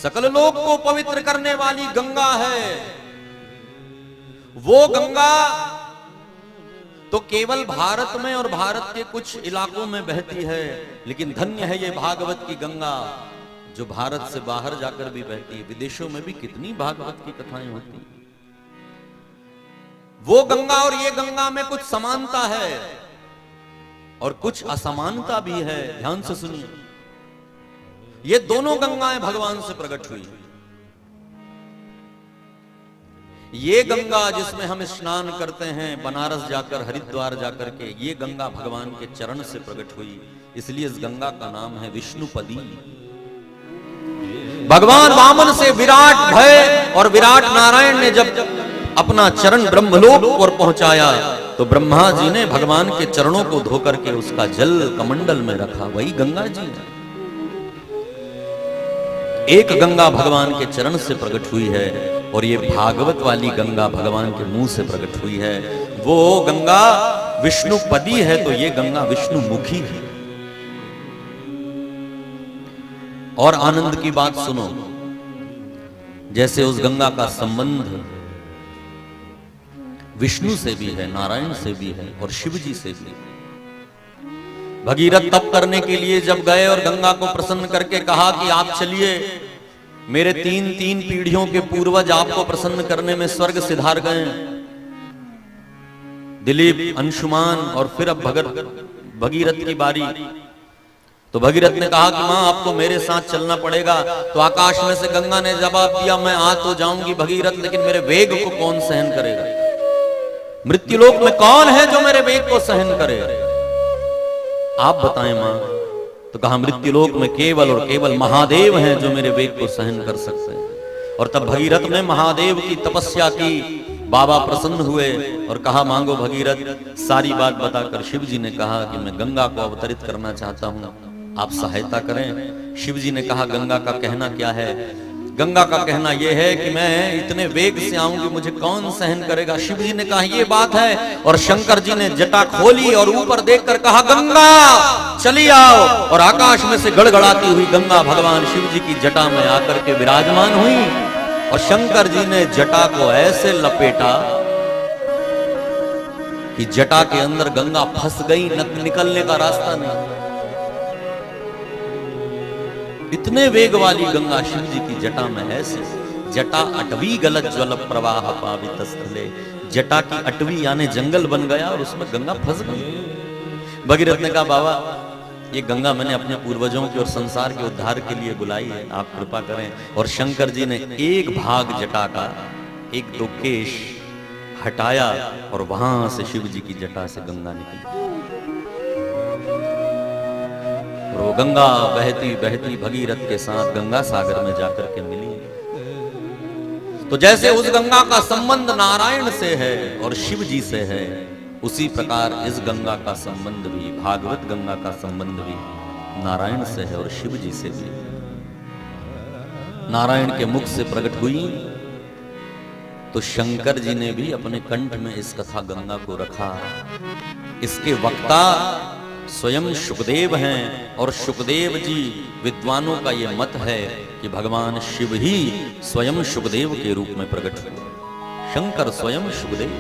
सकल लोक को पवित्र करने वाली गंगा है। वो गंगा तो केवल भारत में और भारत के कुछ इलाकों में बहती है, लेकिन धन्य है ये भागवत की गंगा जो भारत से बाहर जाकर भी बहती है। विदेशों में भी कितनी भागवत की कथाएं होती हैं। वो गंगा और ये गंगा में कुछ समानता है और कुछ असमानता भी है। ध्यान से सुनिए, ये दोनों गंगाएं भगवान से प्रकट हुई। ये गंगा जिसमें हम स्नान करते हैं बनारस जाकर, हरिद्वार जाकर के, ये गंगा भगवान के चरण से प्रकट हुई, इसलिए इस गंगा का नाम है विष्णुपदी। भगवान वामन से विराट भय और विराट नारायण ने जब अपना चरण ब्रह्मलोक पर पहुंचाया तो ब्रह्मा जी ने भगवान के चरणों को धोकर के उसका जल कमंडल में रखा, वही गंगा जी है। एक गंगा भगवान के चरण से प्रकट हुई है और ये भागवत वाली गंगा भगवान के मुंह से प्रकट हुई है। वो गंगा विष्णुपदी है तो ये गंगा विष्णुमुखी है। और आनंद की बात सुनो, जैसे उस गंगा का संबंध विष्णु से भी है, नारायण से भी है और शिव जी से भी। भगीरथ तप करने के लिए जब गए और गंगा को प्रसन्न करके कहा कि आप चलिए, मेरे तीन पीढ़ियों के पूर्वज आपको प्रसन्न करने में स्वर्ग सिधार गए, दिलीप, अंशुमान और फिर अब भगीरथ की बारी। तो भगीरथ ने कहा कि मां आपको मेरे साथ चलना पड़ेगा। तो आकाश में से गंगा ने जवाब दिया, मैं आ तो जाऊंगी भगीरथ, लेकिन मेरे वेग को कौन सहन करेगा? मृत्युलोक में कौन है जो मेरे वेग को सहन करे? आप बताएं मां। तो कहा मृत्युलोक में केवल और केवल महादेव हैं जो मेरे वेग को सहन कर सकते हैं। और तब भगीरथ ने महादेव की तपस्या की, बाबा प्रसन्न हुए और कहा मांगो भगीरथ। सारी बात बताकर शिव जी ने कहा कि मैं गंगा को अवतरित करना चाहता हूं, आप सहायता करें। शिव जी ने कहा गंगा का कहना क्या है? गंगा का कहना यह है कि मैं इतने वेग से आऊंगी, मुझे कौन सहन करेगा? शिव जी ने कहा ये बात है। और शंकर जी ने जटा खोली और ऊपर देखकर कहा गंगा चली आओ। और आकाश में से गड़गड़ाती हुई गंगा भगवान शिव जी की जटा में आकर के विराजमान हुई। और शंकर जी ने जटा को ऐसे लपेटा कि जटा के अंदर गंगा फंस गई, निकलने का रास्ता नहीं। इतने वेग वाली गंगा शिव जी की जटा में है। जटा अटवी गलत ज्वल प्रवाह पावित स्थले, जटा की अटवी यानी जंगल बन गया और उसमें गंगा फंस गई। भगीरथ ने कहा बाबा ये गंगा मैंने अपने पूर्वजों के और संसार के उद्धार के लिए बुलाई है, आप कृपा करें। और शंकर जी ने एक भाग जटा का, एक दो केश हटाया और वहां से शिव जी की जटा से गंगा निकली। और वो गंगा बहती बहती भगीरथ के साथ गंगा सागर में जाकर के मिली। तो जैसे उस गंगा का संबंध नारायण से है और शिव जी से है, उसी प्रकार इस गंगा का संबंध भी, भागवत गंगा का संबंध भी नारायण से है और शिव जी से भी। नारायण के मुख से प्रकट हुई तो शंकर जी ने भी अपने कंठ में इस कथा गंगा को रखा। इसके वक्ता स्वयं शुकदेव हैं और शुकदेव जी विद्वानों का यह मत है कि भगवान शिव ही स्वयं शुकदेव के रूप में प्रकट हुए। शंकर स्वयं शुकदेव।